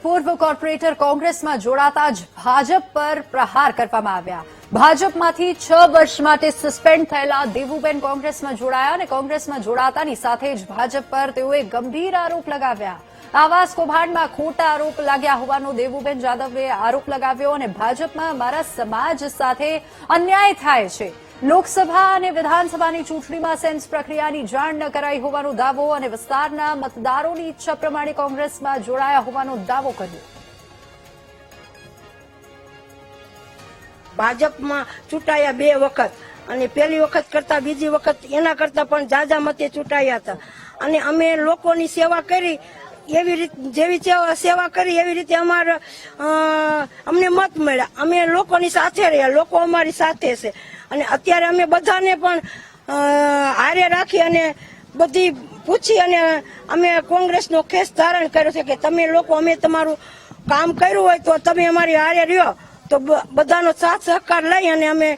પૂર્વ કોર્પોરેટર કોંગ્રેસમાં જોડાતા જ ભાજપ પર પ્રહાર કરવામાં આવ્યા। ભાજપમાંથી 6 વર્ષ માટે સસ્પેન્ડ થયેલા દેવુબેન કોંગ્રેસમાં જોડાયા અને કોંગ્રેસમાં જોડાતાની સાથે જ ભાજપ પર તેઓએ ગંભીર આરોપ લગાવ્યા। આવાસ કૌભાંડમાં ખોટા આરોપ લાગ્યા હોવાનો દેવુબેન જાદવે આરોપ લગાવ્યો અને ભાજપમાં મારા સમાજ સાથે અન્યાય થાય છે। લોકસભા અને વિધાનસભાની ચૂંટણીમાં સેન્સ પ્રક્રિયાની જાણ ન કરાઈ હોવાનો દાવો અને વિસ્તારના મતદારોની ઈચ્છા પ્રમાણે કોંગ્રેસમાં જોડાયા હોવાનો દાવો કર્યો। ભાજપમાં ચૂંટાયા 2 વખત અને પહેલી વખત કરતા બીજી વખત એના કરતા પણ જાજા મતે ચૂંટાયા હતા અને અમે લોકોની સેવા કરી એવી રીતે જેવી સેવા કરી એવી રીતે અમને મત મળ્યા। અમે લોકોની સાથે રહ્યા, લોકો અમારી સાથે છે અને અત્યારે અમે બધાને પણ હારે રાખી અને બધી પૂછી અને અમે કોંગ્રેસનો ખેસ ધારણ કર્યો છે કે તમે લોકો અમે તમારું કામ કર્યું હોય તો તમે અમારી હારે રહ્યો, તો બધાનો સાથ સહકાર લઈ અને અમે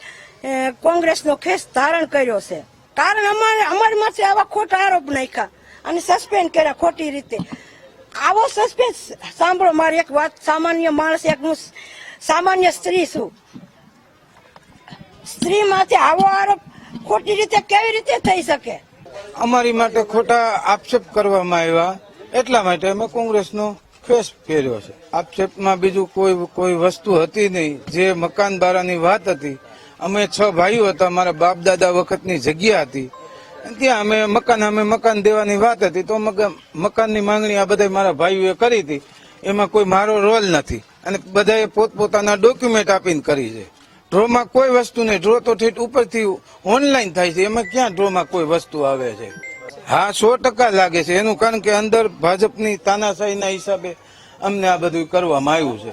કોંગ્રેસનો ખેસ ધારણ કર્યો છે। કારણ અમારી માથે આવા ખોટા આરોપ નાખ્યા અને સસ્પેન્ડ કર્યા ખોટી રીતે। આવો સસ્પેન્ડ સાંભળો, મારી એક વાત, સામાન્ય માણસ, એક હું સામાન્ય સ્ત્રી છું, સ્ત્રી માથે આવો આરોપ ખોટી રીતે કેવી રીતે થઈ શકે? અમારી માટે ખોટા આક્ષેપ કરવામાં આવ્યા, એટલા માટે અમે કોંગ્રેસનો ખેસ પહેર્યો છે। આક્ષેપમાં બીજું કોઈ વસ્તુ હતી નહીં। જે મકાન બારાની વાત હતી, અમે 6 ભાઈઓ હતા, મારા બાપ દાદા વખતની જગ્યા હતી, ત્યાં અમે મકાન દેવાની વાત હતી, તો મકાનની માંગણી આ બધા મારા ભાઈઓએ કરી હતી। એમાં કોઈ મારો રોલ નથી અને બધાએ પોતપોતાના ડોક્યુમેન્ટ આપીને કરી છે। ડ્રોમાં કોઈ વસ્તુ નહીં, ડ્રો તો ઠીક ઉપરથી ઓનલાઈન થાય છે, એમાં ક્યાં ડ્રોમાં કોઈ વસ્તુ આવે છે? હા, 100% લાગે છે એનું કારણ કે અંદર ભાજપની તાનાશાહીના હિસાબે અમને આ બધું કરવામાં આવ્યું છે।